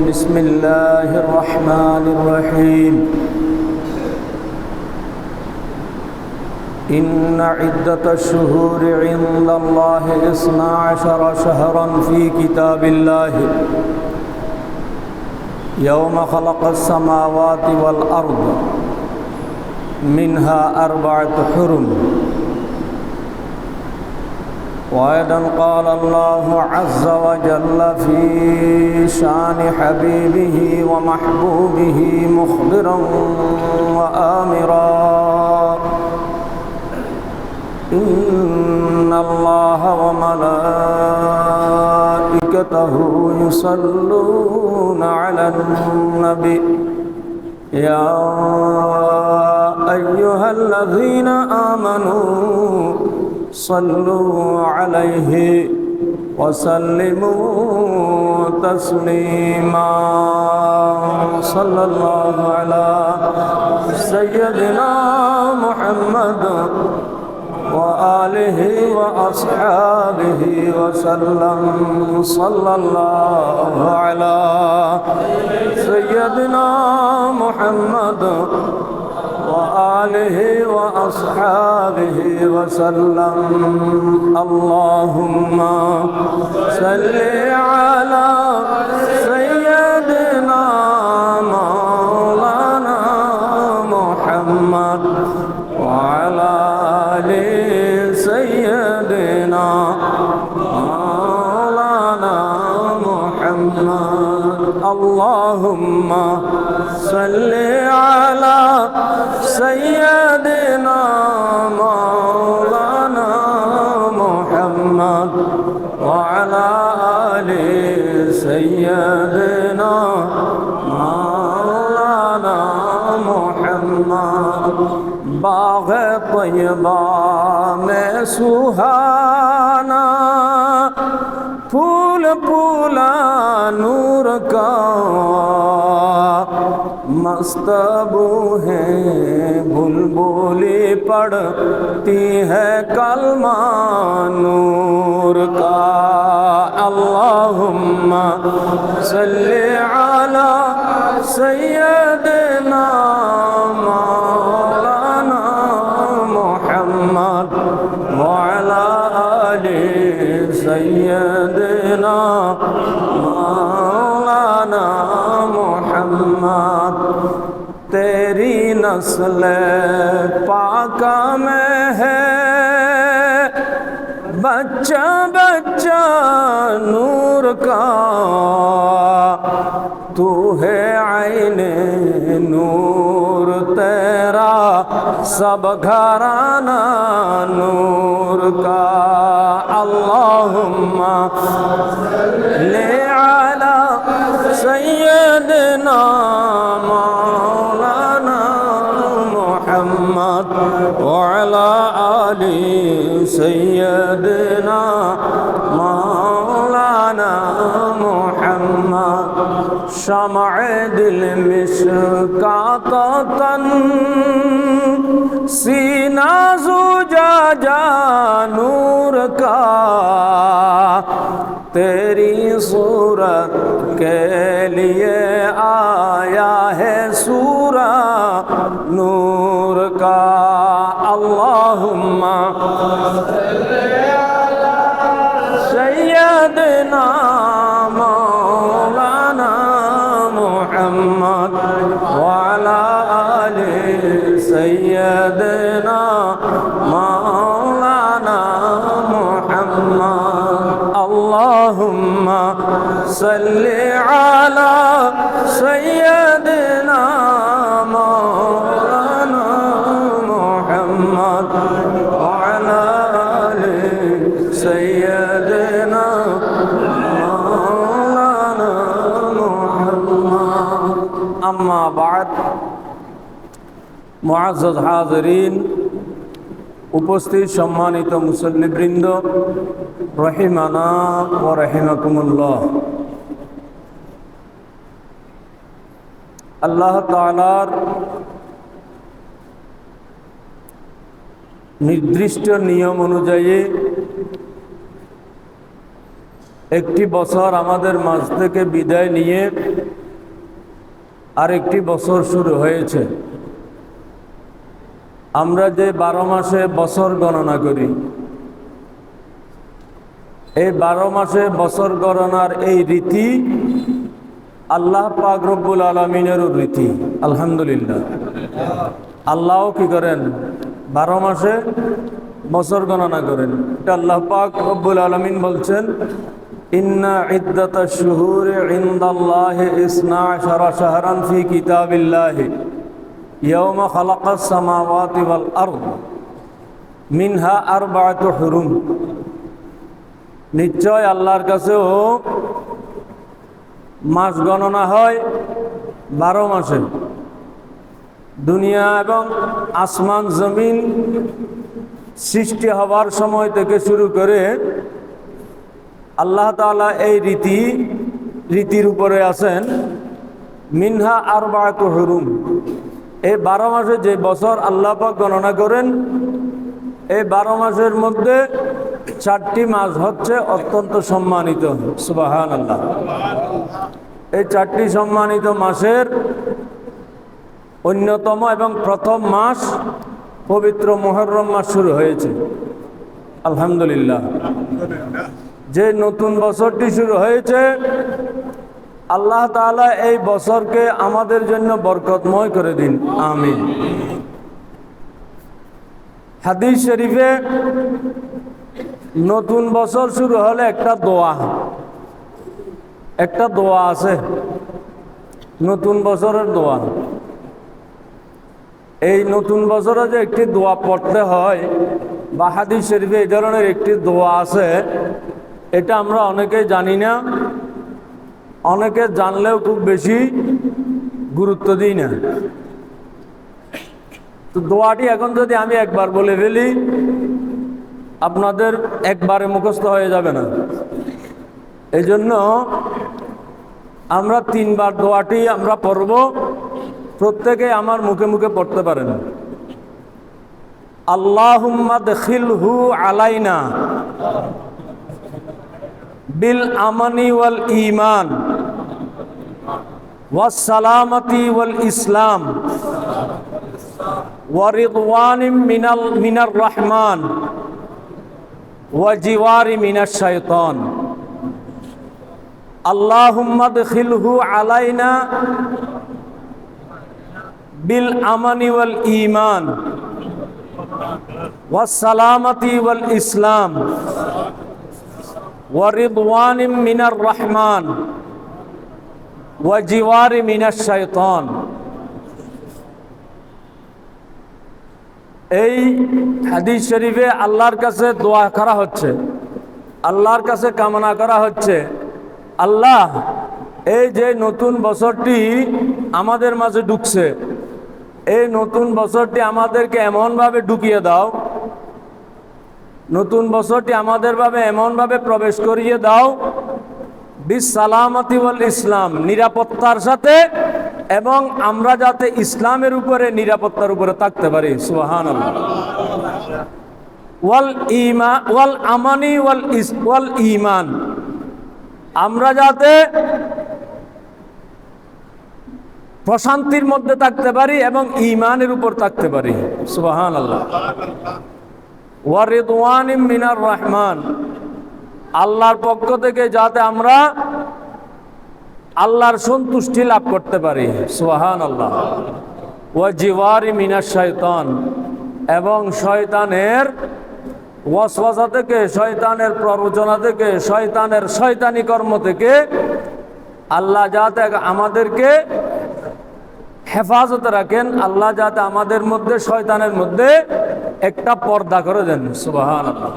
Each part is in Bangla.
بسم الله الرحمن الرحيم إن عدة الشهور عند الله 12 شهرا في كتاب الله يوم خلق السماوات والأرض منها 4 حرم وأيضا قال الله عز وجل في شان حبيبه ومحبوبه مخبرا وآمرا إن الله وملائكته يصلون على النبي يا أيها الذين آمنوا صلوا عليه وسلموا تسليما صلى الله على سيدنا محمد وآله وأصحابه وسلم صلى الله على سيدنا محمد وآله وأصحابه وسلم اللهم صل على سيدنا مولانا محمد وعلى آل سيدنا مولانا محمد اللهم صل على سيدنا مولانا محمد وعلى آل سيدنا مولانا محمد باغ طیبہ میں سہانا پھول پھولا نور کا مستبو ہے بلبلی پڑھتی ہے کلمہ نور کا اللہم صلی علی سیدنا مولانا محمد وعلی آل سیدنا مولانا محمد تیری نسل پاکہ میں ہے بچہ بچہ نور کا تو ہے عین نور تیرا سب گھرانہ نور کا اللہم صلی علی سیدنا مولانا محمد وعلى آل سيدنا مولانا محمد شمع دل مشکات تن سینہ زجاجہ نور کا تیری صورت کے لیے آیا ہے سورہ نور کا اللہم سیدنا مولانا محمد وعلى آل سیدنا مولانا محمد اللہم صل علی سیدنا مولانا محمد وعلى آل سیدنا مولانا محمد اما بعد মুআজ্জাজ হাজিরিন উপস্থিত সম্মানিত মুসল্লিবৃন্দ রহিমানা ওয়া রাহিমাকুমুল্লাহ আল্লাহ তাআলার নির্দিষ্ট নিয়ম অনুযায়ী একটি বছর আমাদের মাঝ থেকে বিদায় নিয়ে আরেকটি বছর শুরু হয়েছে। আমরা যে 12 মাসে বছর গণনা করি, এই 12 মাসে বছর গণনার এই রীতি আল্লাহ পাক রব্বুল আলামিনেরও রীতি। আলহামদুলিল্লাহ, আল্লাহও কি করেন? 12 মাসে বছর গণনা করেন। এটা আল্লাহ পাক রব্বুল আলামিন বলছেন, ইন্না ইদ্দাতাশ শুহুরি ইনদাল্লাহি 12 শাহরান ফি কিতাবিল্লাহি ইয়াওমা খালাকাস সামাওয়াতি ওয়াল আরদ মিনহা আরবাআতু হুরুম। নিশ্চয় আল্লাহর কাছেও মাস গণনা হয় 12 মাসে। দুনিয়া এবং আসমান জমিন সৃষ্টি হবার সময় থেকে শুরু করে আল্লাহ তাআলা এই রীতির উপরে আছেন। মিনহা আরবাআতু হুরুম, এই 12 মাসে যে বছর আল্লাহ পাক গণনা করেন, এই 12 মাসের মধ্যে 4টি মাস হচ্ছে অত্যন্ত সম্মানিত। সুবহানাল্লাহ। এই 4টি সম্মানিত মাসের অন্যতম এবং প্রথম মাস পবিত্র মুহররম মাস শুরু হয়েছে। আলহামদুলিল্লাহ। যে নতুন বছরটি শুরু হয়েছে, আল্লাহ তাআলা এই বছরকে আমাদের জন্য বরকতময় করে দিন, আমিন। হাদিস শরীফে নতুন বছর শুরু হলে একটা দোয়া আছে, নতুন বছরের দোয়া। এই নতুন বছরে যে একটি দোয়া পড়তে হয় বা হাদিস শরীফে এই ধরনের একটি দোয়া আছে, এটা আমরা অনেকেই জানি না, অনেকে জানলেও খুব বেশি গুরুত্ব দিই না। তো দোয়াটি এখন যদি আমি একবার বলে ফেলি, আপনাদের একবারে মুখস্থ হয়ে যাবে না। এই জন্য আমরা 3 বার দোয়াটি আমরা পড়ব, প্রত্যেকে আমার মুখে মুখে পড়তে পারেন। আল্লাহুম্মা দখিলহু আলাইনা বিল আমানি ওয়াল ঈমান ওয়াস সালামাতি ওয়াল ইসলাম ওয়া রিদওয়ানিম মিনার রহমান ওয়া জিওয়ারি মিনাশ শাইতান। আল্লাহুম্মা দখিলহু আলাইনা বিল আমানি ওয়াল ঈমান ওয়াস সালামাতি ওয়াল ইসলাম ওয়া রিদওয়ানিম মিনার রহমান ওয়া জিওয়ারি মিনাশ শাইতান। এই হাদিস শরীফে আল্লাহর কাছে দোয়া করা হচ্ছে, আল্লাহর কাছে কামনা করা হচ্ছে, আল্লাহ এই যে নতুন বছরটি আমাদের মাঝে ঢুকছে, এই নতুন বছরটি আমাদেরকে এমনভাবে ঢুকিয়ে দাও, নতুন বছরটি আমাদেরভাবে এমনভাবে প্রবেশ করিয়ে দাও, বিস সালামাতি ওয়াল ইসলাম, নিরাপত্তার সাথে, এবং আমরা যাতে ইসলামের উপরে নিরাপত্তার উপরে থাকতে পারি। সুবহানাল্লাহ। ওয়াল আমানি ওয়াল ঈমান, আমরা যাতে প্রশান্তির মধ্যে থাকতে পারি এবং ঈমানের উপর থাকতে পারি। সুবহানাল্লাহ। ওয়া রিদওয়ানিম মিনার রহমান, আল্লাহর পক্ষ থেকে যাতে আমরা আল্লাহর সন্তুষ্টি লাভ করতে পারি। সুবহানাল্লাহ। ওয়া জিওয়ারি মিনাশ শাইতান, এবং শয়তানের ওয়াসওয়াসা থেকে, শয়তানের প্ররোচনা থেকে, শয়তানের শয়তানি কর্ম থেকে আল্লাহ যাতে আমাদেরকে হেফাজতে রাখেন, আল্লাহ যাতে আমাদের মধ্যে, শয়তানের মধ্যে একটা পর্দা করে দেন। সুবহানাল্লাহ।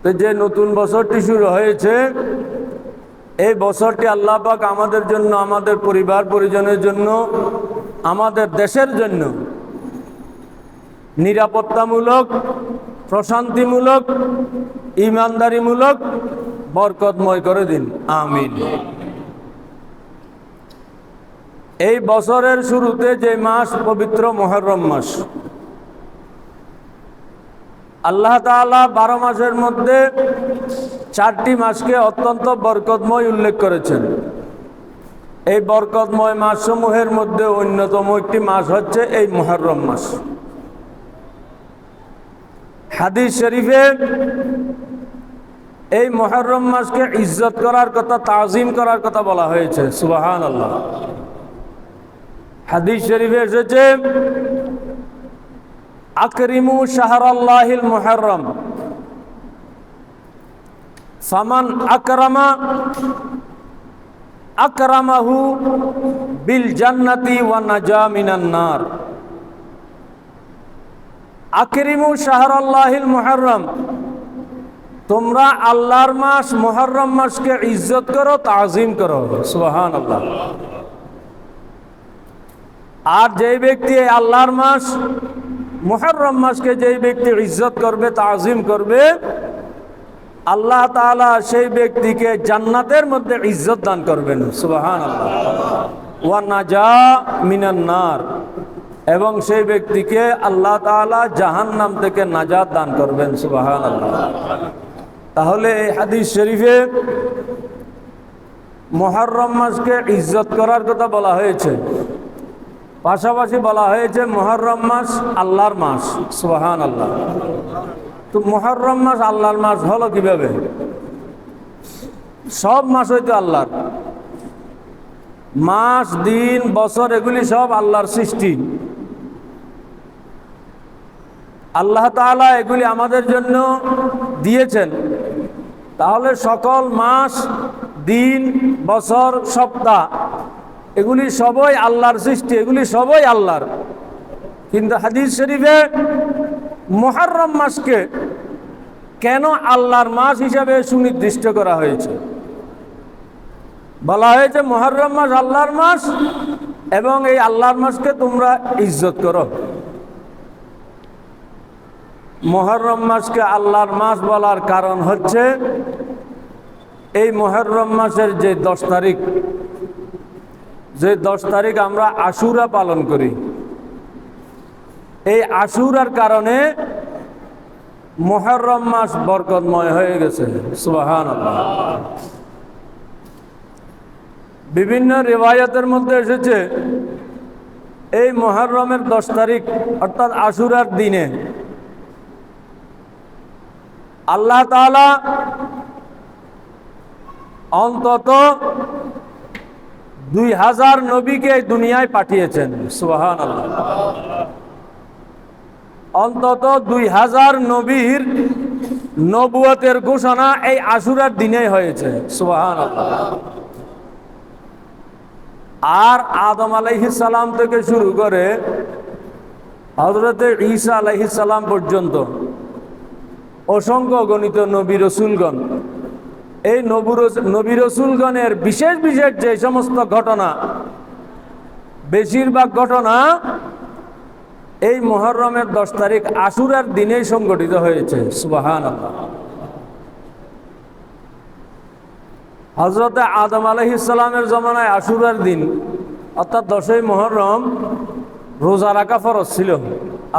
তো যে নতুন বছরটি শুরু হয়েছে, এই বছরটি আল্লাহ পাক আমাদের জন্য, আমাদের পরিবার পরিজনের জন্য, আমাদের দেশের জন্য নিরাপত্তামূলক, প্রশান্তিমূলক, ঈমানদারিমূলক, বরকতময় করে দিন, আমিন। এই বছরের শুরুতে যে মাস পবিত্র মুহররম মাস, আল্লাহ তাআলা 12 মাসের মধ্যে 4টি মাসকে অত্যন্ত বরকতময় উল্লেখ করেছেন। এই বরকতময় মাসসমূহের মধ্যে অন্যতম একটি মাস হচ্ছে এই মুহররম মাস। হাদিস শরীফে এই মুহররম মাসকে ইজ্জত করার কথা, তাজিম করার কথা বলা হয়েছে। সুবহানাল্লাহ। হাদিস শরীফে এসেছে, আকরিমু শাহরাল্লাহিল মুহররম ফামান আকরামা আকরামাহু বিল জান্নাতি ওয়া নাজা মিনান নার। আকরিমু শাহরাল্লাহিল মুহররম, তোমরা আল্লাহর মাস মুহররম মাসকে ইজ্জত করো, তাজিম করো। সুবহানাল্লাহ। আর যেই ব্যক্তি আল্লাহর মাস মুহররম মাসকে যেই ব্যক্তি ইজ্জত করবে, তাজিম করবে, আল্লাহ তাআলা সেই ব্যক্তিকে জান্নাতের মধ্যে ইজ্জত দান করবেন। সুবহানাল্লাহ। ওয়া নাজা মিনান নার, এবং সেই ব্যক্তিকে আল্লাহ তাআলা জাহান্নাম থেকে নাজাত দান করবেন। সুবহানাল্লাহ। তাহলে এই হাদিস শরীফে মুহররম মাসকে ইজ্জত করার কথা বলা হয়েছে, পাশাপাশি বলা হয়েছে মুহররম মাস আল্লাহর মাস। সুবহানাল্লাহ। তো মুহররম মাস আল্লাহর মাস হলো কিভাবে? সব মাসই তো আল্লাহর। মাস, দিন, বছর এগুলি সব আল্লাহর সৃষ্টি। আল্লাহ তাআলা এগুলি আমাদের জন্য দিয়েছেন। তাহলে সকল মাস, দিন, বছর, সপ্তাহ এগুলি সবই আল্লাহর সৃষ্টি, এগুলি সবই আল্লাহর। কিন্তু হাদিস শরীফে মুহররম মাসকে কেন আল্লাহর মাস হিসাবে সুনির্দিষ্ট করা হয়েছে? বলা হয়েছে মুহররম মাস আল্লাহর মাস, এবং এই আল্লাহর মাসকে তোমরা ইজ্জত করো। মুহররম মাসকে আল্লাহর মাস বলার কারণ হচ্ছে এই মুহররম মাসের যে 10 তারিখ, যে 10 তারিখ আমরা আশুরা পালন করি, এই আশুরার কারণে মুহররম মাস বরকতময় হয়ে গেছে। সুবহানাল্লাহ। বিভিন্ন রিওয়ায়াতের মধ্যে এসেছে এই মুহররমের 10 তারিখ অর্থাৎ আশুরার দিনে আল্লাহ তাআলা অন্তত 2000 নবীকে দুনিয়ায় পাঠিয়েছেন। সুবহানাল্লাহ। অন্তত 2000 নবীর নবুয়তের ঘোষণা এই আশুরার দিনেই হয়েছে। সুবহানাল্লাহ। আর আদম আলাইহিস সালাম থেকে শুরু করে হযরতে ঈসা আলাইহিস সালাম পর্যন্ত অসংখ্য গণিত নবী রাসূলগণ, এই নবী রাসূলগণের বিশেষ বিশেষ যে সমস্ত ঘটনা, বেশিরভাগ ঘটনা এই মুহররমের 10 তারিখ আশুরার দিনেই সংঘটিত হয়েছে। সুবহানাল্লাহ। হযরতে আদম আলাইহিস সালামের জমানায় আশুরার দিন অর্থাৎ 10ই মুহররম রোজা রাখা ফরজ ছিল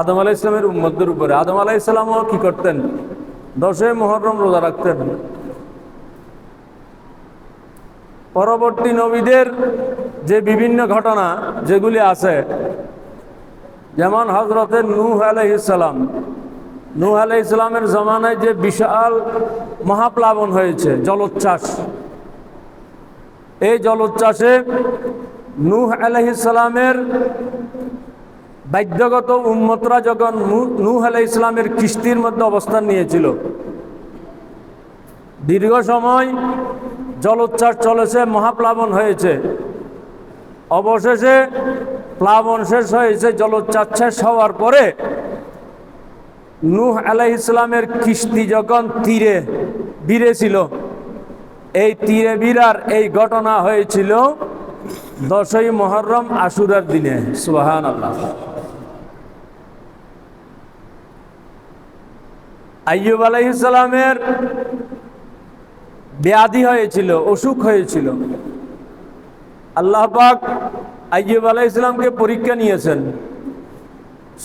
আদম আলাইহিস সালামের উম্মতদের উপরে। আদম আলাইহিস সালামও কি করতেন? 10ই মুহররম রোজা রাখতেন। পরবর্তী নবীদের যে বিভিন্ন ঘটনা যেগুলি আছে, যেমন হযরতে নূহ আলাইহিস সালাম, নূহ আলাইহিস সালামের জমানায় যে বিশাল মহাপ্লাবন হয়েছে, জলোচ্ছ্বাস, এই জলোচ্ছ্বাসে নূহ আলাইহিস সালামের বাধ্যগত উম্মতরা যখন নূহ আলাইহিস সালামের কিস্তির মধ্যে অবস্থান নিয়েছিল, দীর্ঘ সময় জলোচ্ছ্বাস চলেছে, মহাপ্লাবন হয়েছে, অবশেষে প্লাবন শেষ হয়েছে। জলোচ্ছ্বাস শেষ হওয়ার পরে নূহ আলাইহিস সালামের কিস্তি যখন তীরে ভিড়ে ছিল, এই তীরে ভিড়ার এই ঘটনা হয়েছিল 10ই মুহররম আশুরার দিনে। সুবহানাল্লাহ। আইয়ুব আলাইহিস সালামের ব্যাধি হয়েছিল, অসুখ হয়েছিল। আল্লাহ পাক আইয়ুব আলাইহিস সালামকে পরীক্ষা নিয়েছেন।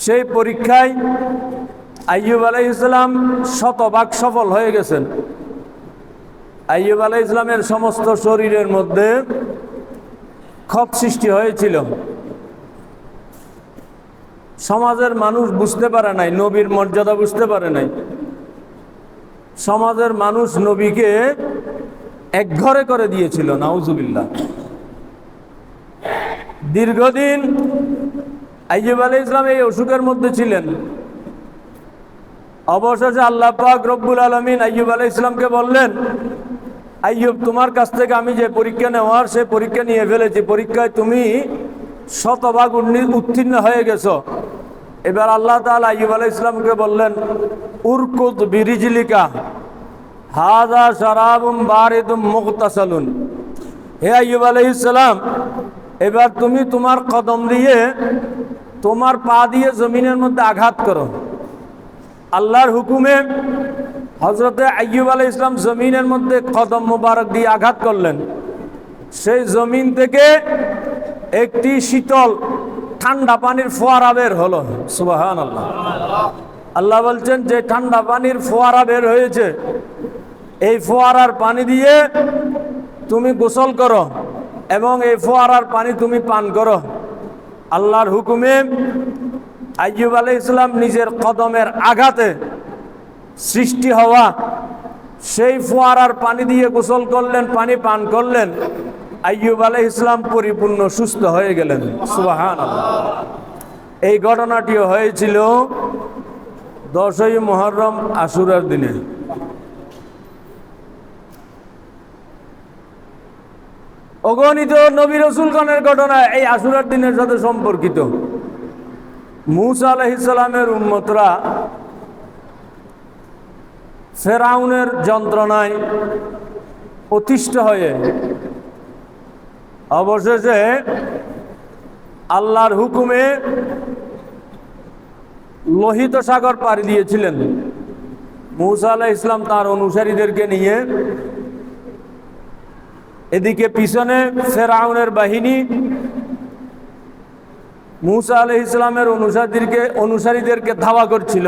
সেই পরীক্ষায় আইয়ুব আলাইহিস সালাম শতভাগ সফল হয়ে গেছেন। আইয়ুব আলাইহিস ইসলামের সমস্ত শরীরের মধ্যে ক্ষত সৃষ্টি হয়েছিল। সমাজের মানুষ বুঝতে পারে নাই, নবীর মর্যাদা বুঝতে পারে নাই। সমাজের মানুষ নবীকে একঘরে করে দিয়েছিল, নাউজুবিল্লাহ। দীর্ঘদিন আইয়ুব আলাইহিস ইসলাম এই অসুখের মধ্যে ছিলেন। অবশেষে আল্লাহ পাক রব্বুল আলামিন আইয়ুব আলাইহিস ইসলামকে বললেন, আইয়ুব, তোমার কাছ থেকে আমি যে পরীক্ষা নেওয়ার সে পরীক্ষা নিয়ে ফেলেছি, পরীক্ষায় তুমি শতভাগ উত্তীর্ণ হয়ে গেছো। এবার আল্লাহ তাআলা আইয়ুব আলাইহিস ইসলামকে বললেন, উরকুদ বিরিজলিকা হাযা শারাবুম বারিদুম মুগতাসালুন। হে আইয়ুব আলাইহিস সালাম, এবার তুমি তোমার কদম দিয়ে, তোমার পা দিয়ে জমিনের মধ্যে আঘাত করো। আল্লাহর হুকুমে হযরতে আইয়ুব আলাইহিস সালাম জমিনের মধ্যে কদম মোবারক দিয়ে আঘাত করলেন। সেই জমিন থেকে একটি শীতল ঠান্ডা পানির ফোয়ারা বের হলো। সুবহানাল্লাহ। আল্লাহ বলছেন যে ঠান্ডা পানির ফোয়ারা বের হয়েছে, এই ফোয়ারার পানি দিয়ে তুমি গোসল করো এবং এই ফোয়ারার পানি তুমি পান করো। আল্লাহর হুকুমে আইয়ুব আলাইহিস সালাম নিজের কদমের আঘাতে সৃষ্টি হওয়া সেই ফোয়ারার পানি দিয়ে গোসল করলেন, পানি পান করলেন। আইয়ুব আলাইহিস সালাম পরিপূর্ণ সুস্থ হয়ে গেলেন। সুবহানাল্লাহ। এই ঘটনাটিও হয়েছিল 10ই মুহররম আশুরার দিনে। অগণিত নবী রাসূলগণের ঘটনা এই আশুরার দিনের সাথে সম্পর্কিত। মূসা আলাইহিস সালামের উম্মতরা ফেরাউনের যন্ত্রণায় অতিষ্ঠ হয়ে অবশেষে আল্লাহর হুকুমে লোহিত সাগর পাড়ি দিয়েছিলেন। মূসা আলাইহিস সালাম তার অনুসারীদেরকে নিয়ে, এদিকে পিছনে ফেরাউনের বাহিনী মূসা আলাইহিস সালামের অনুসারীদেরকে ধাওয়া করছিল।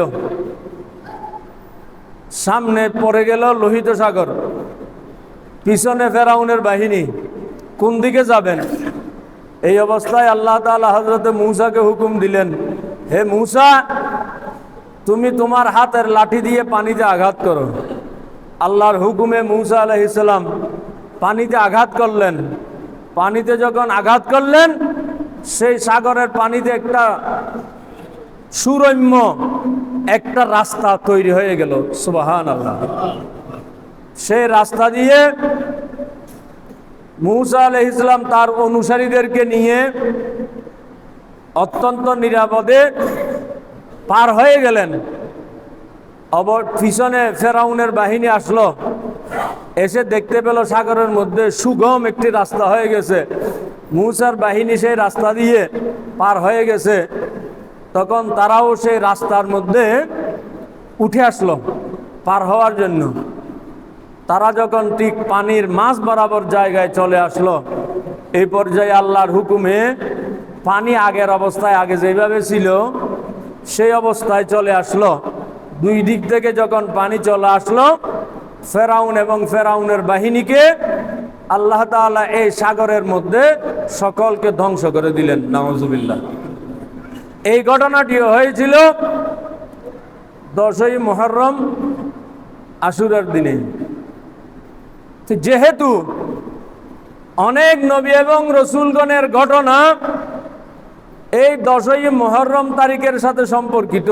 সামনে পড়ে গেল লোহিত সাগর, পিছনে ফেরাউনের বাহিনী, কোন দিকে যাবেন? এই অবস্থায় আল্লাহ তাআলা হযরতে মূসাকে হুকুম দিলেন, হে মূসা, তুমি তোমার হাতের লাঠি দিয়ে পানিতে আঘাত করো। আল্লাহর হুকুমে মূসা আলাইহিস সালাম পানিতে আঘাত করলেন। পানিতে যখন আঘাত করলেন, সেই সাগরের পানিতে একটা সুরম্য একটা রাস্তা তৈরি হয়ে গেল। সুবহানাল্লাহ। সেই রাস্তা দিয়ে মূসা আলাইহিস সালাম তার অনুসারীদেরকে নিয়ে অত্যন্ত নিরাপদে পার হয়ে গেলেন। পিছনে ফেরাউনের বাহিনী আসলো, এসে দেখতে পেল সাগরের মধ্যে সুগম একটি রাস্তা হয়ে গেছে। মূসার বাহিনী সেই রাস্তা দিয়ে পার হয়ে গেছে। তখন তারাও সেই রাস্তার মধ্যে উঠে আসলো পার হওয়ার জন্য। তারা যখন ঠিক পানির মাঝ বরাবর জায়গায় চলে আসলো, এই পর্যায়ে আল্লাহর হুকুমে পানি আগের অবস্থায়, আগে যেভাবে ছিল সেই অবস্থায় চলে আসলো। দুই দিক থেকে যখন পানি চলে আসলো, ফেরাউন এবং ফেরাউনের বাহিনীকে আল্লাহ তাআলা এই সাগরের মধ্যে সকলকে ধ্বংস করে দিলেন। নাউজুবিল্লাহ। এই ঘটনাটিও হয়েছিল 10ই মুহররম আশুরার দিনে। যেহেতু অনেক নবী এবং রসুলগণের ঘটনা এই 10ই মুহররম তারিখের সাথে সম্পর্কিত,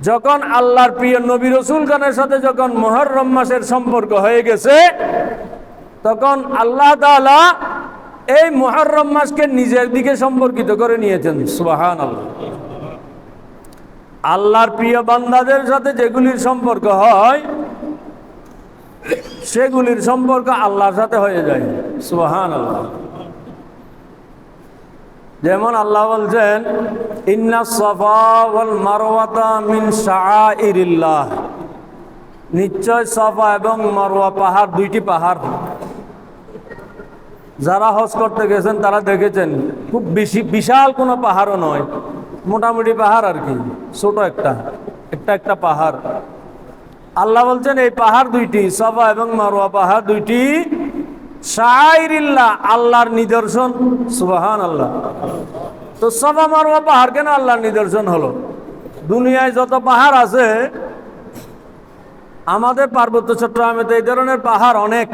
যখন আল্লাহর প্রিয় নবী রসুলগণের সাথে যখন মুহররম মাসের সম্পর্ক হয়ে গেছে, তখন আল্লাহ তাআলা এই মুহররম মাসকে নিজের দিকে সম্পর্কিত করে নিয়েছেন। সুবহানাল্লাহ। আল্লাহর প্রিয় বান্দাদের সাথে যেগুলির সম্পর্ক হয়, সেগুলির সম্পর্ক আল্লাহর সাথে হয়ে যায়। সুবহানাল্লাহ। যেমন আল্লাহ বলছেন, ইন্নাস সাফা ওয়াল মারওয়াতা মিন শাআইরিল্লাহ। নিশ্চয় সাফা এবং মারওয়া পাহাড়, দুইটি পাহাড়। যারা হজ করতে গেছেন তারা দেখেছেন, খুব বেশি বিশাল কোনো পাহাড়ও নয়, মোটামুটি পাহাড় আর কি, ছোট একটা পাহাড়। আল্লাহ বলছেন এই পাহাড় দুইটি, সাফা এবং মারওয়া পাহাড় দুইটি শাআইরিল্লাহ, আল্লাহর নিদর্শন। সুবহানাল্লাহ। তো সাফা মারওয়া পাহাড় কেন আল্লাহর নিদর্শন হলো? দুনিয়ায় যত পাহাড় আছে, আমাদের পার্বত্য চট্টগ্রামে এই ধরনের পাহাড় অনেক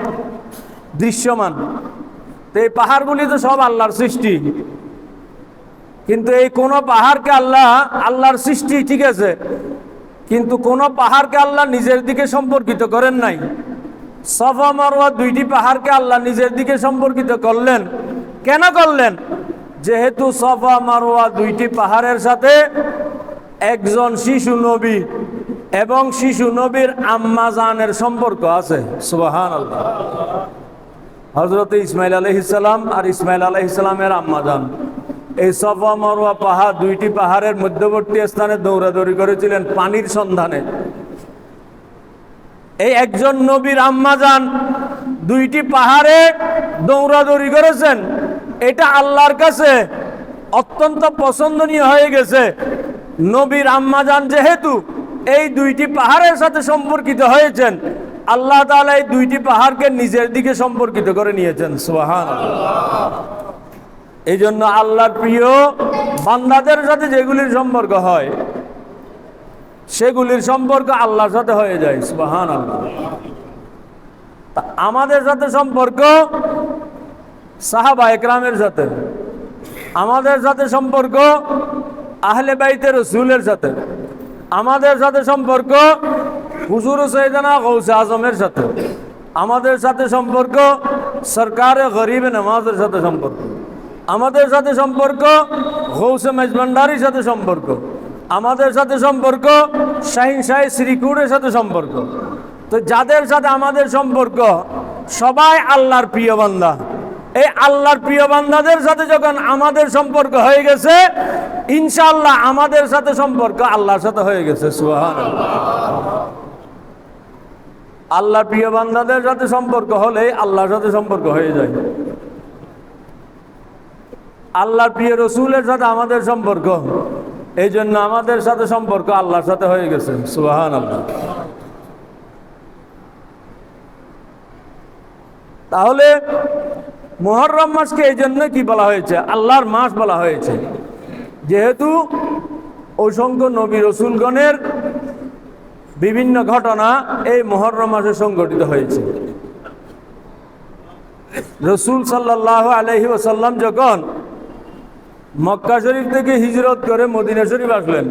দৃশ্যমান। তো এই পাহাড়গুলি তো সব আল্লাহর সৃষ্টি, কিন্তু এই কোন পাহাড়কে আল্লাহর সৃষ্টি ঠিক আছে, কিন্তু কোন পাহাড়কে আল্লাহ নিজের দিকে সম্পর্কিত করেন নাই। সাফা মারওয়া দুইটি পাহাড়কে আল্লাহ নিজের দিকে সম্পর্কিত করলেন। কেন করলেন? যেহেতু সাফা মারওয়া দুইটি পাহাড়ের সাথে একজন শিশু নবী এবং শিশু নবীর আম্মা জানের সম্পর্ক আছে। সুবহানাল্লাহ। হযরত ইসমাইল আলাইহিস সালাম আর ইসমাইল আলাইহিস সালামের আম্মা জান এই সাফা মারওয়া পাহাড় দুইটি পাহাড়ের মধ্যবর্তী স্থানে দৌড়াদৌড়ি করেছিলেন পানির সন্ধানে। এই একজন নবীর আম্মা জান দুইটি পাহাড়ে দৌড়াদৌড়ি করেছেন, এটা আল্লাহর কাছে অত্যন্ত পছন্দনীয় হয়ে গেছে। নবীর আম্মা জান যেহেতু এই দুইটি পাহাড়ের সাথে সম্পর্কিত হয়েছেন, আল্লাহ তাআলা এই দুইটি পাহাড়কে নিজের দিকে সম্পর্কিত করে নিয়েছেন। সুবহানাল্লাহ। এই জন্য আল্লাহর প্রিয় বান্দাদের সাথে যেগুলির সম্পর্ক হয়, সেগুলির সম্পর্ক আল্লাহর সাথে হয়ে যায়। সুবহানাল্লাহ। তা আমাদের সাথে সম্পর্ক সাহাবা একরামের সাথে, আমাদের সাথে সম্পর্ক আহলে বাইতে রাসূলের সাথে, আমাদের সাথে সম্পর্ক হুজুর সাইয়েদনা গৌসে আজমের সাথে, আমাদের সাথে সম্পর্ক সরকারে গরিব নওয়াজের সাথে সম্পর্ক, আমাদের সাথে সম্পর্ক গৌসে মেজবান্ডারির সাথে সম্পর্ক, আমাদের সাথে সম্পর্ক শাহিন শাহ শ্রীকুড়ের সাথে সম্পর্ক। তো যাদের সাথে আমাদের সম্পর্ক সবাই আল্লাহর প্রিয় বান্দা। এই আল্লাহর প্রিয় বান্দাদের সাথে যখন আমাদের সম্পর্ক হয়ে গেছে, ইনশাআল্লাহ আমাদের সাথে সম্পর্ক আল্লাহর সাথে হয়ে গেছে। সুবহানাল্লাহ। আল্লাহর প্রিয় বান্দাদের সাথে সম্পর্ক হলে আল্লাহর সাথে সম্পর্ক হয়ে যায়। আল্লাহর প্রিয় রসুলের সাথে আমাদের সম্পর্ক, এই জন্য আমাদের সাথে সম্পর্ক আল্লাহর সাথে হয়ে গেছে। সুবহানাল্লাহ। তাহলে মুহররম মাসকে এই জন্য কি বলা হয়েছে? আল্লাহর মাস বলা হয়েছে, যেহেতু অসংখ্য নবী রসুলগণের বিভিন্ন ঘটনা এই মুহররম মাসে সংঘটিত হয়েছে। রসুল সাল্লাল্লাহু আলাইহি ওয়াসাল্লাম যখন মক্কা শরীফ থেকে হিজরত করে মদিনা শরীফ আসলেন,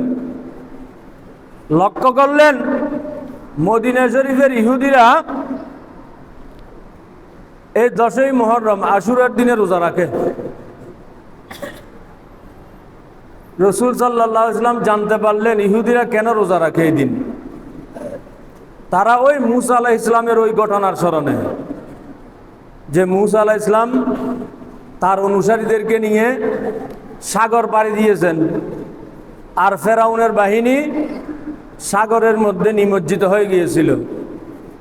লক্ষ্য করলেন মদিনা শরীফের ইহুদিরা এই 10ই মুহররম আশুরার দিনে রোজা রাখে। রসুল সাল্লাল্লাহু আলাইহি ওয়াসাল্লাম জানতে পারলেন ইহুদিরা কেন রোজা রাখে এই দিন। তারা ওই মূসা আলাইহিস সালামের ওই ঘটনার স্মরণে, যে মূসা আলাইহিস সালাম তার অনুসারীদেরকে নিয়ে সাগর পাড়ি দিয়েছেন, আর ফেরাউনের বাহিনী সাগরের মধ্যে নিমজ্জিত হয়ে গিয়েছিল।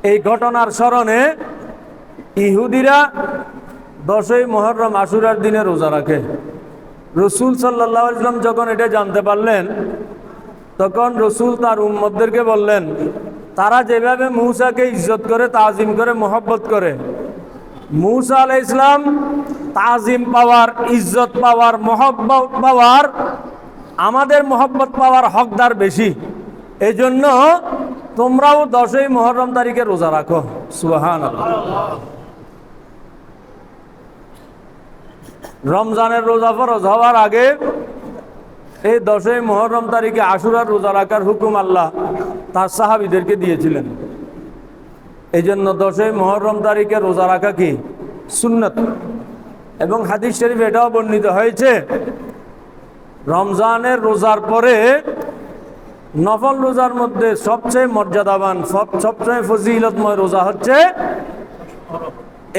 এই ঘটনার স্মরণে ইহুদিরা 10ই মুহররম আশুরার দিনে রোজা রাখে। রসুল সাল্লাল্লাহু আলাইহি ওয়াসাল্লাম যখন এটা জানতে পারলেন, তখন রসুল তার উম্মতদেরকে বললেন, তারা যেভাবে মূসাকে ইজ্জত করে, তাজিম করে, মহব্বত করে, মূসা আলাইহিস সালাম তাজিম পাওয়ার, ইজ্জত পাওয়ার, মহব্বত পাওয়ার, আমাদের মহব্বত পাওয়ার হকদার বেশি। এই জন্য তোমরাও 10ই মুহররম তারিখে রোজা রাখো। সুবহানাল্লাহ। রমজানের রোজা ফরজ হওয়ার আগে এই 10ই মুহররম তারিখে আশুরার রোজা রাখার হুকুম আল্লাহ তার সাহাবীদেরকে দিয়েছিলেন। এই জন্য 10ই মুহররম তারিখে রোজা রাখা কি সুন্নাত। এবং হাদিস শরীফ এটাও বর্ণিত হয়েছে, রমজানের রোজার পরে নফল রোজার মধ্যে সবচেয়ে মর্যাদাবান, সবচেয়ে ফজিলতময় রোজা হচ্ছে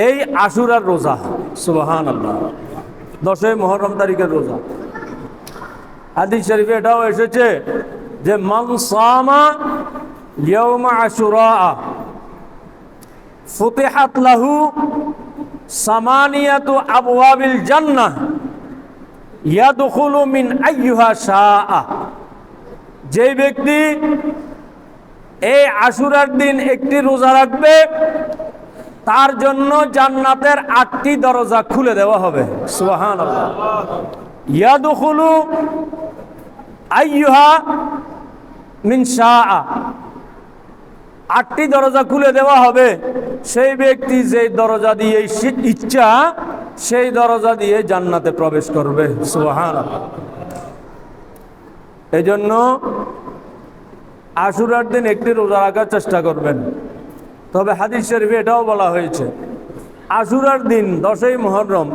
এই আশুরার রোজা। সুবহানাল্লাহ। 10ই মুহররম তারিখের রোজা। হাদিস শরীফে এটাও এসেছে যে মান সামা ইয়াউমা আশুরা ফুতিহাত লাহু সামানিয়াতু আবওয়াবিল জান্নাহ ইয়াদখুলু মিন আইয়ুহা শাআ। যে ব্যক্তি এই আশুরার দিন একটি রোজা রাখবে, তার জন্য জান্নাতের 8টি দরজা খুলে দেওয়া হবে। সুবহানাল্লাহ। ইয়াদখুলু আইয়ুহা মিন শাআ, 8টি দরজা খুলে দেওয়া হবে, সেই ব্যক্তি যেই দরজা দিয়ে ইচ্ছা সেই দরজা দিয়ে জান্নাতে প্রবেশ করবে। সুবহানাল্লাহ। এই জন্য আশুরার দিন একটি রোজা রাখার চেষ্টা করবেন। তবে হাদিস শরীফে এটাও বলা হয়েছে, আশুরার দিন 10ই মুহররম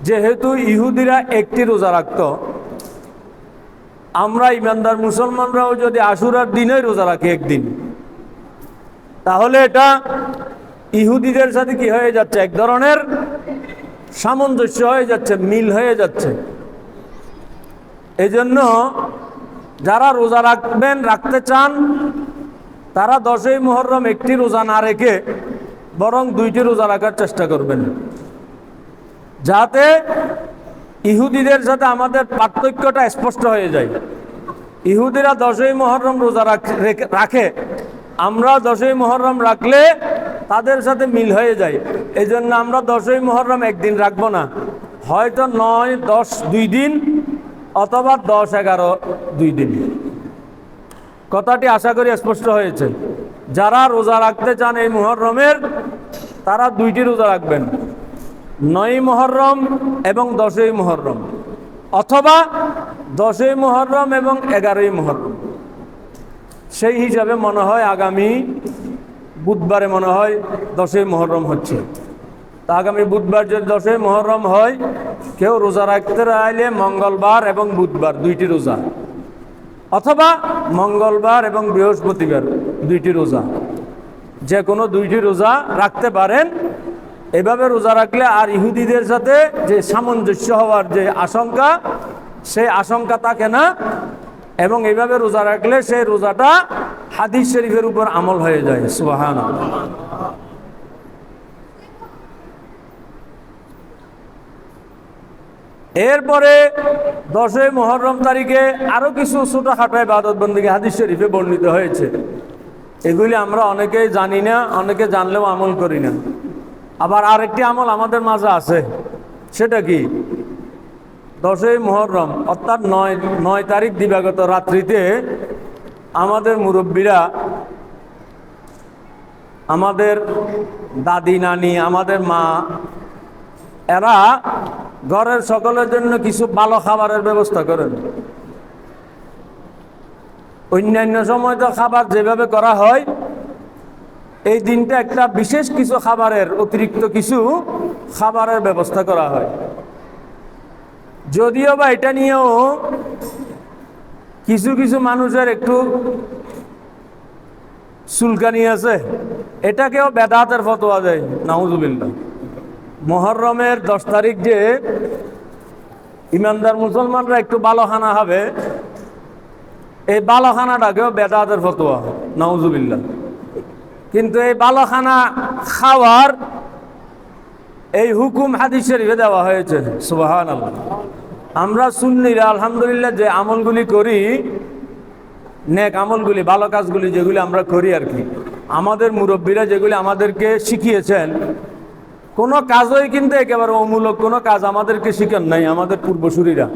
যেহেতু ইহুদিরা একটি রোজা রাখত, আমরা ইমানদার মুসলমানরাও যদি আশুরার দিনেই রোজা রাখি একদিন, তাহলে এটা ইহুদিদের সাথে কি হয়ে যাচ্ছে, এক ধরনের সামঞ্জস্য হয়ে যাচ্ছে, মিল হয়ে যাচ্ছে। এই জন্য যারা রোজা রাখতে চান, তারা 10ই মুহররম একটি রোজা না রেখে বরং 2টি রোজা রাখার চেষ্টা করবেন, যাতে ইহুদিদের সাথে আমাদের পার্থক্যটা স্পষ্ট হয়ে যায়। ইহুদিরা 10ই মুহররম রোজা রাখে, আমরা 10ই মুহররম রাখলে তাদের সাথে মিল হয়ে যায়। এই জন্য আমরা 10ই মুহররম একদিন রাখবো না, হয়তো 9, 10 2 দিন, অথবা 10, 11 2 দিন। কথাটি আশা করি স্পষ্ট হয়েছে। যারা রোজা রাখতে চান এই মুহররমের, তারা 2টি রোজা রাখবেন, 9ই মুহররম এবং 10ই মুহররম, অথবা 10ই মুহররম এবং 11ই মুহররম। সেই হিসাবে মনে হয় আগামী বুধবারে মনে হয় 10ই মুহররম হচ্ছে। তা আগামী বুধবার যদি 10ই মুহররম হয়, কেউ রোজা রাখতে চাইলে মঙ্গলবার এবং বুধবার 2টি রোজা, অথবা মঙ্গলবার এবং বৃহস্পতিবার 2টি রোজা, যে কোনো 2টি রোজা রাখতে পারেন। এভাবে রোজা রাখলে আর ইহুদিদের সাথে যে সামঞ্জস্য হওয়ার যে আশঙ্কা, সেই আশঙ্কা থাকে না, এবং এইভাবে রোজা রাখলে সেই রোজাটা হাদিস শরীফের উপর আমল হয়ে যায়। সুবহানাল্লাহ। এরপরে 10ই মুহররম তারিখে আরো কিছু ছোটখাটো ইবাদত বন্দেগী হাদিস শরীফে বর্ণিত হয়েছে। এগুলি আমরা অনেকেই জানি না, অনেকে জানলেও আমল করি না। আবার আরেকটি আমল আমাদের মাঝে আছে, সেটা কি, 10ই মুহররম অর্থাৎ 9 তারিখ দিবাগত রাত্রিতে আমাদের মুরব্বীরা, আমাদের দাদি নানি, আমাদের মা, এরা ঘরের সকলের জন্য কিছু ভালো খাবারের ব্যবস্থা করেন। অন্যান্য সময় তো খাবার যেভাবে করা হয়, এই দিনটা একটা বিশেষ কিছু খাবারের, অতিরিক্ত কিছু খাবারের ব্যবস্থা করা হয়। যদিও বা এটা নিয়েও কিছু কিছু মানুষের একটু চুলকানি আছে, এটাকেও বেদাতের ফতোয়া দেয়, নাউজুবিল্লাহ। মুহররমের 10 তারিখ যে ইমানদার মুসলমানরা একটু ভালো খানা হবে, এই ভালো খানাটাকেও বেদাতের ফতোয়া, নাউজুবিল্লাহ। কিন্তু এই ভালো খানা খাওয়ার এই হুকুম হাদিস শরীফে দেওয়া হয়েছে। সুবহানাল্লাহ। আমরা সুন্নিরা আলহামদুলিল্লাহ যে আমলগুলি করি, নেক আমলগুলি, ভালো কাজগুলি যেগুলি আমরা করি আর কি, আমাদের মুরব্বীরা যেগুলি আমাদেরকে শিখিয়েছেন, কোনো কাজই কিন্তু একেবারে অমূলক কোনো কাজ আমাদেরকে শিখান নাই আমাদের পূর্বসূরীরা।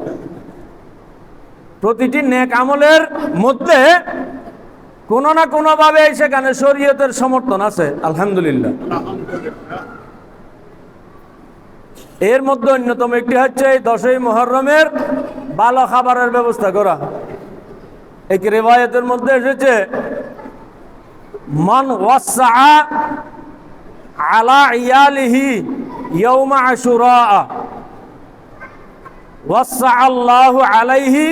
প্রতিটি নেক আমলের মধ্যে কোনো না কোনোভাবে সেখানে শরীয়তের সমর্থন আছে, আলহামদুলিল্লাহ। এর মধ্যে অন্যতম একটি হচ্ছে এই 10ই মুহররমের ভালো খাবারের ব্যবস্থা করা। এক রিওয়ায়াতের মধ্যে এসেছে, মান ওয়াসআ আলা ইয়ালিহি ইয়াউমা আশুরা ওয়াসআ আল্লাহু আলাইহি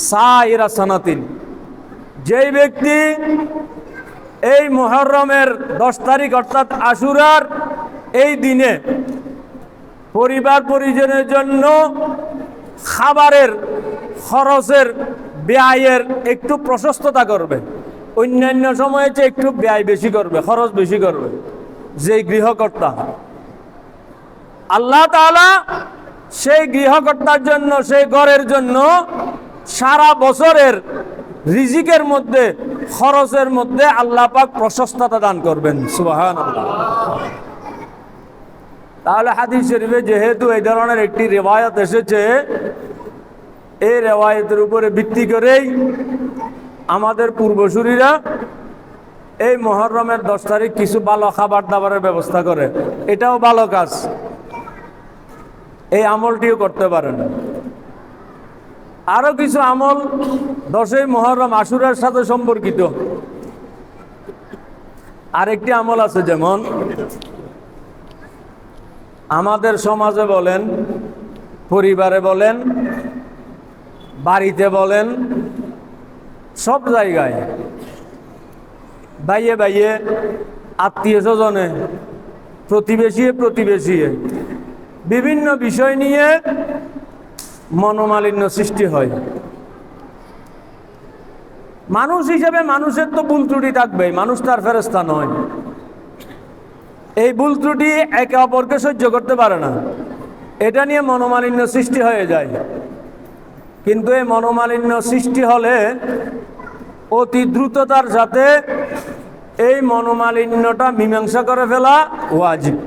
সাইরা সানাতিন। যেই ব্যক্তি এই মুহররমের 10 তারিখ অর্থাৎ আশুরার এই দিনে পরিবার পরিজনের জন্য খাবারের খরচের ব্যয়ের একটু প্রশস্ততা করবে, অন্যান্য সময়ে যে একটু ব্যয় বেশি করবে, খরচ বেশি করবে, যে গৃহকর্তা, আল্লাহ তাআলা সেই গৃহকর্তার জন্য, সেই ঘরের জন্য সারা বছরের রিজিকের মধ্যে, খরচের মধ্যে আল্লাহ পাক প্রশস্ততা দান করবেন। সুবহানাল্লাহ। তাহলে হাদিস শরীফে যেহেতু এই ধরনের একটি রিওয়ায়াত এসেছে, এই রিওয়ায়াতের উপরে ভিত্তি করেই আমাদের পূর্বসূরীরা এই মুহররমের 10 তারিখ কিছু ভালো খাবার দাবারের ব্যবস্থা করে। এটাও ভালো কাজ, এই আমলটিও করতে পারেন। আরো কিছু আমল 10ই মুহররম আশুরার সাথে সম্পর্কিত। আরেকটি আমল আছে, যেমন আমাদের সমাজে বলেন, পরিবারে বলেন, বাড়িতে বলেন, সব জায়গায় বাইয়ে বাইয়ে, আত্মীয় স্বজনে, প্রতিবেশী বিভিন্ন বিষয় নিয়ে মনোমালিন্য সৃষ্টি হয়। মানুষ হিসেবে মানুষের তো ভুল ত্রুটি থাকবে, মানুষ তার ফেরেশতা নয়। এই ভুল ত্রুটি একে অপরকে সহ্য করতে পারে না, এটা নিয়ে মনোমালিন্য সৃষ্টি হয়ে যায়। কিন্তু এই মনোমালিন্য সৃষ্টি হলে অতি দ্রুততার সাথে এই মনোমালিন্যটা মীমাংসা করে ফেলা ওয়াজিব।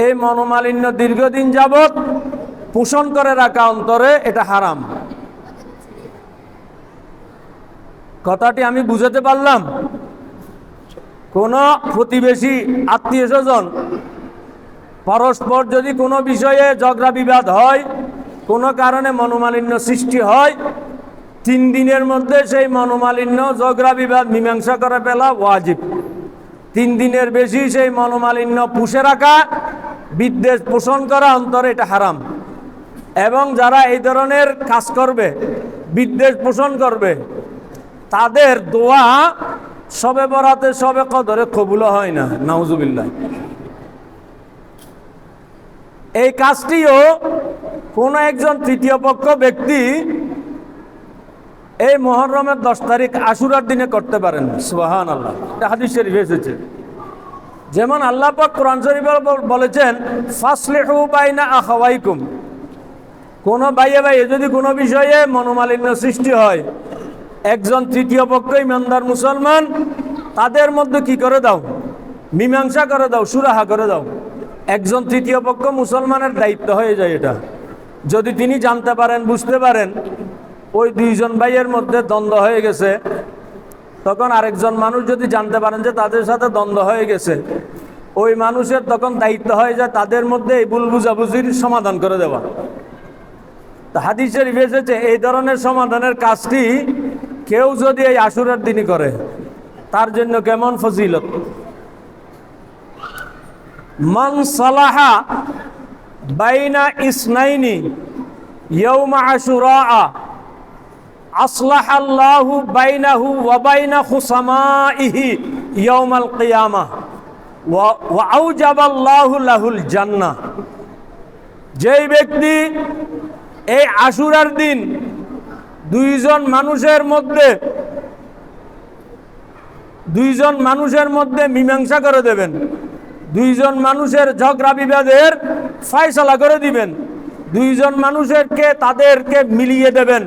এই মনোমালিন্য দীর্ঘদিন যাবৎ পোষণ করে রাখা অন্তরে, এটা হারাম। কথাটি আমি বুঝাতে পারলাম? কোনো প্রতিবেশী, আত্মীয় স্বজন পরস্পর যদি কোনো বিষয়ে ঝগড়া বিবাদ হয়, কোনো কারণে মনোমালিন্য সৃষ্টি হয়, 3 দিনের মধ্যে সেই মনোমালিন্য, ঝগড়া বিবাদ মীমাংসা করে ফেলা ওয়াজিব। 3 দিনের বেশি সেই মনোমালিন্য পুষে রাখা, বিদ্বেষ পোষণ করা অন্তরে, এটা হারাম। এবং যারা এই ধরনের কাজ করবে, বিদ্বেষ পোষণ করবে, তাদের দোয়া সবে বরাতে, সবে কদরে কবুল হয় না, নাউজুবিল্লাহ। এই কাজটিও কোনো একজন তৃতীয় পক্ষ ব্যক্তি এই মুহররমের 10 তারিখ আশুরার দিনে করতে পারেন। সুবহানাল্লাহ। এটা হাদিস শরীফে এসেছে। যেমন আল্লাহ পাক কোরআন শরীফে বলেছেন, ফাসলিহু বাইনা আখাওয়াইকুম। কোনো ভাইয়ে ভাইয়ে যদি কোনো বিষয়ে মনোমালিন্য সৃষ্টি হয়, একজন তৃতীয় পক্ষ ইমানদার মুসলমান, তাদের মধ্যে কি করে দাও? মীমাংসা করে দাও, সুরাহা করে দাও। একজন তৃতীয় পক্ষ মুসলমানের দায়িত্ব হয়ে যায় এটা। যদি তিনি জানতে পারেন, বুঝতে পারেন ওই 2 জন ভাইয়ের মধ্যে দ্বন্দ্ব হয়ে গেছে, তখন আরেকজন মানুষ যদি জানতে পারেন যে তাদের সাথে দ্বন্দ্ব হয়ে গেছে, ওই মানুষের তখন দায়িত্ব হয়ে যায় তাদের মধ্যে এই ভুল বুঝাবুঝির সমাধান করে দেওয়া। হাদিস শরীফে এসেছে, এই ধরনের সমাধানের কাজটি কেউ যদি এই আশুরার দিনই করে, তার জন্য কেমন ফজিলত। মান সালাহা বাইনা ইসনাইনি ইয়াউমা আশুরা আসলাহাল্লাহু বাইনাহু ওয়া বাইনা খুসামাইহি ইয়াউমাল কিয়ামাহ ওয়া আউজাবাল্লাহু লাহুল জান্নাহ। যেই ব্যক্তি এই আশুরার দিন 2 জন মানুষের মধ্যে মীমাংসা করে দেবেন, 2 জন মানুষের ঝগড়া বিবাদের ফয়সালা করে দিবেন, 2 জন মানুষেরকে তাদেরকে মিলিয়ে দেবেন,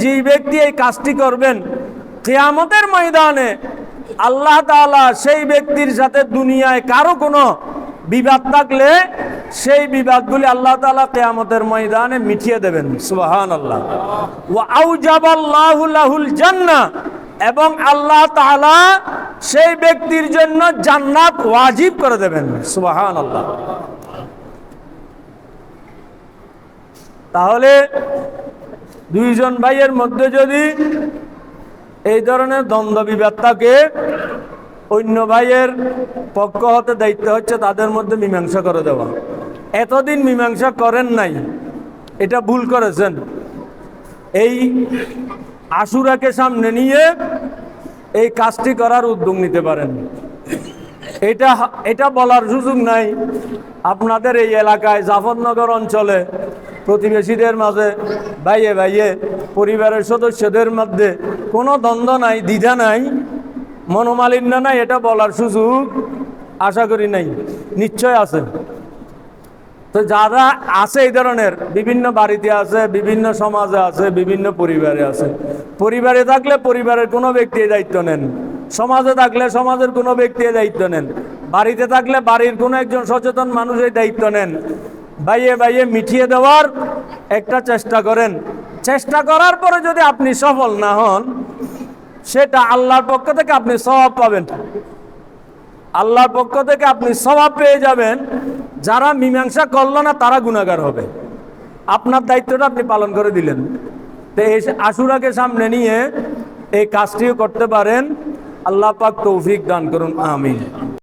যে ব্যক্তি এই কাজটি করবেন, কিয়ামতের ময়দানে আল্লাহ তাআলা সেই ব্যক্তির সাথে দুনিয়ায় কারো কোনো বিবাদ থাকলে সেই বিবাদগুলি আল্লাহ তাআলা কিয়ামতের ময়দানে মিটিয়ে দেবেন। সুবহানাল্লাহ। ওয়া আউজাবাল্লাহু লাহুল জান্নাহ, এবং আল্লাহ তাআলা সেই ব্যক্তির জন্য জান্নাত ওয়াজিব করে দেবেন। সুবহানাল্লাহ। তাহলে 2 জন ভাইয়ের মধ্যে যদি এই ধরনের দ্বন্দ্ব বিবাদ থাকে, অন্য ভাইয়ের পক্ষ হতে দায়িত্ব হচ্ছে তাদের মধ্যে মীমাংসা করে দেওয়া। এতদিন মীমাংসা করেন নাই, এটা ভুল করেছেন। এই আশুরাকে সামনে নিয়ে এই কাজটি করার উদ্যোগ নিতে পারেন। এটা বলার সুযোগ নাই আপনাদের এই এলাকায়, জাফরনগর অঞ্চলে প্রতিবেশীদের মাঝে, ভাইয়ে ভাইয়ে, পরিবারের সদস্যদের মধ্যে কোনো দ্বন্দ্ব নাই, দ্বিধা নাই, মনোমালিন্য নাই, এটা বলার সুযোগ আশা করি নাই, নিশ্চয় আছে। তো যারা আছে এই ধরনের বিভিন্ন বাড়িতে আছে, বিভিন্ন সমাজে আছে, বিভিন্ন পরিবারে আছে, পরিবারে থাকলে পরিবারের কোনো ব্যক্তি দায়িত্ব নেন, সমাজে থাকলে সমাজের কোনো ব্যক্তি দায়িত্ব নেন, বাড়িতে থাকলে বাড়ির কোনো একজন সচেতন মানুষের দায়িত্ব নেন। বাইয়ে বাইয়ে মিটিয়ে দেওয়ার একটা চেষ্টা করেন। চেষ্টা করার পরে যদি আপনি সফল না হন, সেটা আল্লাহর পক্ষ থেকে আপনি সওয়াব পাবেন। আল্লাহর পক্ষ থেকে আপনি সওয়াব পেয়ে যাবেন। যারা মীমাংসা করলো না তারা গুনাহগার হবে। আপনার দায়িত্বটা আপনি পালন করে দিলেন। তো এই আশুরাকে সামনে নিয়ে এই কাজটিও করতে পারেন। আল্লাহ পাক তৌফিক দান করুন, আমিন।